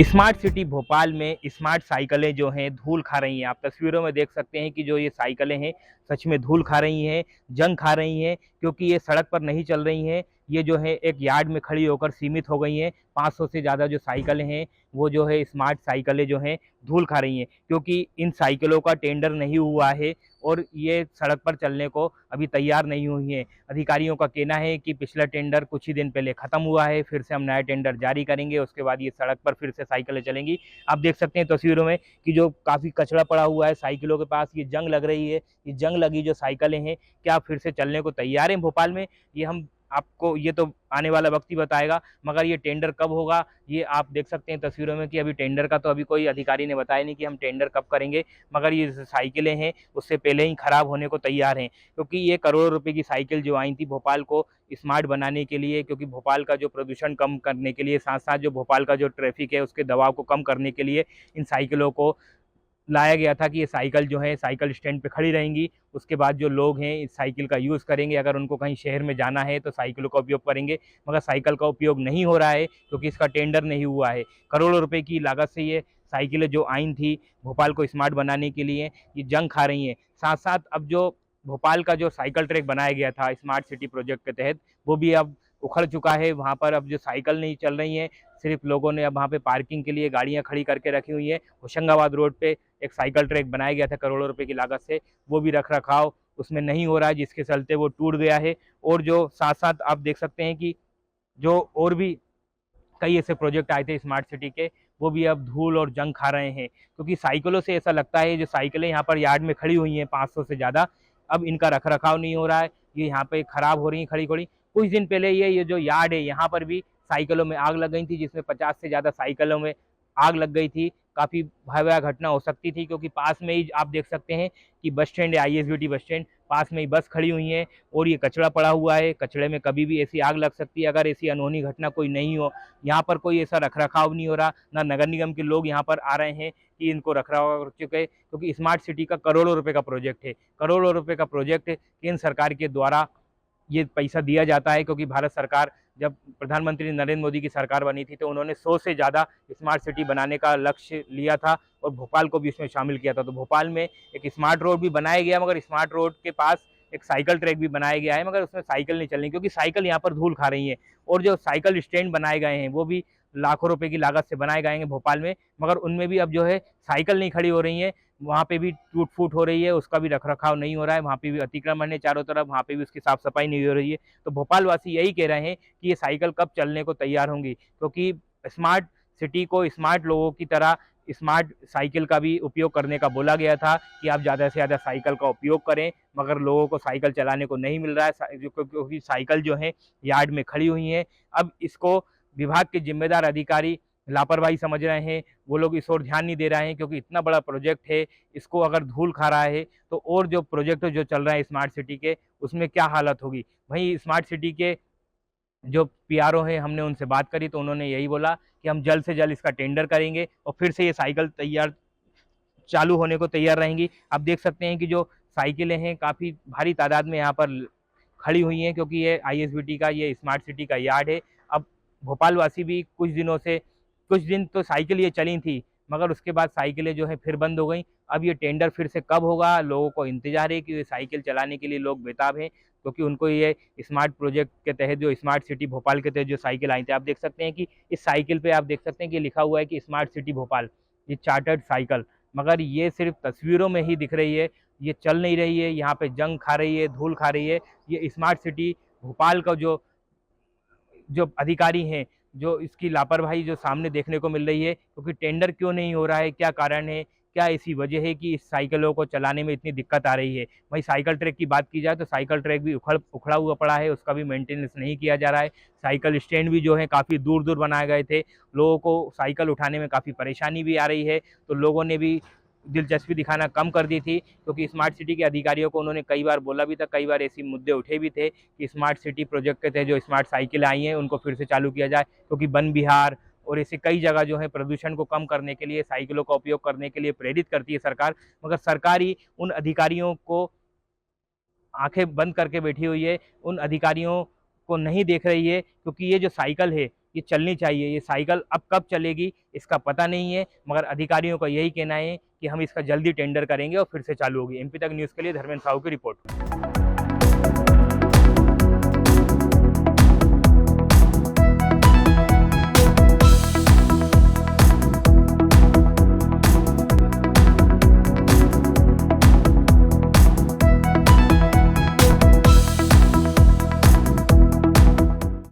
Smart city Bhopal में smart साइकिलें जो हैं धूल खा रही हैं। आप तस्वीरों में देख सकते हैं कि जो ये साइकिलें हैं सच में धूल खा रही हैं, जंग खा रही हैं, क्योंकि ये सड़क पर नहीं चल रही हैं। ये जो है एक यार्ड में खड़ी होकर सीमित हो गई हैं। 500 से ज़्यादा जो साइकिलें हैं वो जो है स्मार्ट साइकिलें जो हैं धूल खा रही हैं, क्योंकि इन साइकिलों का टेंडर नहीं हुआ है और ये सड़क पर चलने को अभी तैयार नहीं हुई हैं। अधिकारियों का कहना है कि पिछला टेंडर कुछ ही दिन पहले ख़त्म हुआ है, फिर से हम नया टेंडर जारी करेंगे, उसके बाद ये सड़क पर फिर से साइकिलें चलेंगी। आप देख सकते हैं तस्वीरों में कि जो काफ़ी कचरा पड़ा हुआ है साइकिलों के पास, ये जंग लग रही है। ये जंग लगी जो साइकिलें हैं, क्या फिर से चलने को तैयार हैं भोपाल में? ये हम आपको ये तो आने वाला वक्त ही बताएगा, मगर ये टेंडर कब होगा, ये आप देख सकते हैं तस्वीरों में कि अभी टेंडर का तो अभी कोई अधिकारी ने बताया नहीं कि हम टेंडर कब करेंगे, मगर ये साइकिलें हैं उससे पहले ही खराब होने को तैयार हैं। क्योंकि ये करोड़ों रुपए की साइकिल जो आई थी भोपाल को स्मार्ट बनाने के लिए, क्योंकि भोपाल का जो प्रदूषण कम करने के लिए, साथ-साथ जो भोपाल का जो ट्रैफ़िक है उसके दबाव को कम करने के लिए इन साइकिलों को लाया गया था कि ये साइकिल जो है साइकिल स्टैंड पे खड़ी रहेंगी। उसके बाद जो लोग हैं इस साइकिल का यूज़ करेंगे, अगर उनको कहीं शहर में जाना है तो साइकिलों का उपयोग करेंगे, मगर साइकिल का उपयोग नहीं हो रहा है क्योंकि इसका टेंडर नहीं हुआ है। करोड़ों रुपए की लागत से ये साइकिलें जो आई थी भोपाल को स्मार्ट बनाने के लिए, ये जंग खा रही हैं। साथ-साथ अब जो भोपाल का जो साइकिल ट्रैक बनाया गया था स्मार्ट सिटी प्रोजेक्ट के तहत, वो भी अब उखड़ चुका है। वहाँ पर अब जो साइकिल नहीं चल रही हैं, सिर्फ़ लोगों ने अब वहाँ पे पार्किंग के लिए गाड़ियाँ खड़ी करके रखी हुई हैं। होशंगाबाद रोड पे एक साइकिल ट्रैक बनाया गया था करोड़ों रुपए की लागत से, वो भी रख-रखाव उसमें नहीं हो रहा है, जिसके चलते वो टूट गया है। और जो साथ-साथ आप देख सकते हैं कि जो और भी कई ऐसे प्रोजेक्ट आए थे स्मार्ट सिटी के, वो भी अब धूल और जंग खा रहे हैं। क्योंकि साइकिलों से ऐसा लगता है जो साइकिलें यहाँ पर यार्ड में खड़ी हुई हैं 500 से ज़्यादा, अब इनका रख-रखाव नहीं हो रहा है, ये यहाँ पे खराब हो रही हैं खड़ी-खड़ी। कुछ दिन पहले ये जो यार्ड है यहाँ पर भी साइकिलों में आग लग गई थी, जिसमें 50 से ज़्यादा साइकिलों में आग लग गई थी। काफ़ी भयावह घटना हो सकती थी, क्योंकि पास में ही आप देख सकते हैं कि बस स्टैंड है, आईएसबीटी बस स्टैंड, पास में ही बस खड़ी हुई है और ये कचरा पड़ा हुआ है। कचरे में कभी भी ऐसी आग लग सकती है अगर ऐसी अनहोनी घटना कोई नहीं हो। यहाँ पर कोई ऐसा रख-रखाव नहीं हो रहा, ना नगर निगम के लोग यहाँ पर आ रहे हैं कि इनको रख-रखाव कर चुके, क्योंकि स्मार्ट सिटी का करोड़ों रुपए का प्रोजेक्ट है। करोड़ों रुपए का प्रोजेक्ट केंद्र सरकार के द्वारा ये पैसा दिया जाता है, क्योंकि भारत सरकार जब प्रधानमंत्री नरेंद्र मोदी की सरकार बनी थी तो उन्होंने 100 से ज़्यादा स्मार्ट सिटी बनाने का लक्ष्य लिया था और भोपाल को भी इसमें शामिल किया था। तो भोपाल में एक स्मार्ट रोड भी बनाया गया, मगर स्मार्ट रोड के पास एक साइकिल ट्रैक भी बनाया गया है, मगर उसमें साइकिल नहीं चलनी, क्योंकि साइकिल यहाँ पर धूल खा रही है। और जो साइकिल स्टैंड बनाए गए हैं वो भी लाखों रुपए की लागत से बनाए गए हैं भोपाल में, मगर उनमें भी अब जो है साइकिल नहीं खड़ी हो रही है, वहाँ पे भी टूट-फूट हो रही है, उसका भी रख-रखाव नहीं हो रहा है, वहाँ पे भी अतिक्रमण है चारों तरफ, वहाँ पे भी उसकी साफ-सफाई नहीं हो रही है। तो भोपाल वासी यही कह रहे हैं कि ये साइकिल कब चलने को तैयार होंगी, क्योंकि स्मार्ट सिटी को स्मार्ट लोगों की तरह स्मार्ट साइकिल का भी उपयोग करने का बोला गया था कि आप ज़्यादा से ज़्यादा साइकिल का उपयोग करें, मगर लोगों को साइकिल चलाने को नहीं मिल रहा है, क्योंकि साइकिल जो है यार्ड में खड़ी हुई हैं। अब इसको विभाग के जिम्मेदार अधिकारी लापरवाही समझ रहे हैं, वो लोग इस ओर ध्यान नहीं दे रहे हैं, क्योंकि इतना बड़ा प्रोजेक्ट है, इसको अगर धूल खा रहा है तो और जो प्रोजेक्ट जो चल रहे हैं स्मार्ट सिटी के, उसमें क्या हालत होगी। वहीं स्मार्ट सिटी के जो पीआरओ हैं, हमने उनसे बात करी तो उन्होंने यही बोला कि हम जल्द से जल्द इसका टेंडर करेंगे और फिर से ये साइकिल तैयार चालू होने को तैयार रहेंगी। आप देख सकते हैं कि जो साइकिलें हैं काफ़ी भारी तादाद में यहाँ पर खड़ी हुई हैं, क्योंकि ये आईएसबीटी का ये स्मार्ट सिटी का यार्ड है। अब भोपाल वासी भी कुछ दिन तो साइकिल ये चली थी, मगर उसके बाद साइकिलें जो है फिर बंद हो गईं। अब ये टेंडर फिर से कब होगा, लोगों को इंतज़ार है, कि ये साइकिल चलाने के लिए लोग बेताब हैं, क्योंकि उनको ये स्मार्ट प्रोजेक्ट के तहत जो स्मार्ट सिटी भोपाल के तहत जो साइकिल आई थी, आप देख सकते हैं कि इस साइकिल पे आप देख सकते हैं कि लिखा हुआ है कि स्मार्ट सिटी भोपाल, ये चार्टर्ड साइकिल, मगर ये सिर्फ़ तस्वीरों में ही दिख रही है, ये चल नहीं रही है, यहाँ पे जंग खा रही है, धूल खा रही है। ये स्मार्ट सिटी भोपाल का जो जो अधिकारी हैं, जो इसकी लापरवाही जो सामने देखने को मिल रही है, क्योंकि टेंडर क्यों नहीं हो रहा है, क्या कारण है, क्या ऐसी वजह है कि इस साइकिलों को चलाने में इतनी दिक्कत आ रही है। वहीं साइकिल ट्रैक की बात की जाए तो साइकिल ट्रैक भी उखड़ा हुआ पड़ा है, उसका भी मेंटेनेंस नहीं किया जा रहा है। साइकिल स्टैंड भी जो है काफ़ी दूर-दूर बनाए गए थे, लोगों को साइकिल उठाने में काफ़ी परेशानी भी आ रही है, तो लोगों ने भी दिलचस्पी दिखाना कम कर दी थी, क्योंकि स्मार्ट सिटी के अधिकारियों को उन्होंने कई बार बोला भी था, कई बार ऐसे मुद्दे उठे भी थे कि स्मार्ट सिटी प्रोजेक्ट के तहत जो स्मार्ट साइकिलें आई हैं उनको फिर से चालू किया जाए, क्योंकि वन विहार और ऐसे कई जगह जो है प्रदूषण को कम करने के लिए साइकिलों का उपयोग करने के लिए प्रेरित करती है सरकार, मगर सरकार ही उन अधिकारियों को आंखें बंद करके बैठी हुई है, उन अधिकारियों को नहीं देख रही है, क्योंकि ये जो साइकिल है ये चलनी चाहिए। ये साइकिल अब कब चलेगी इसका पता नहीं है, मगर अधिकारियों का यही कहना है कि हम इसका जल्दी टेंडर करेंगे और फिर से चालू होगी। एमपी तक न्यूज़ के लिए धर्मेंद्र साहू की रिपोर्ट।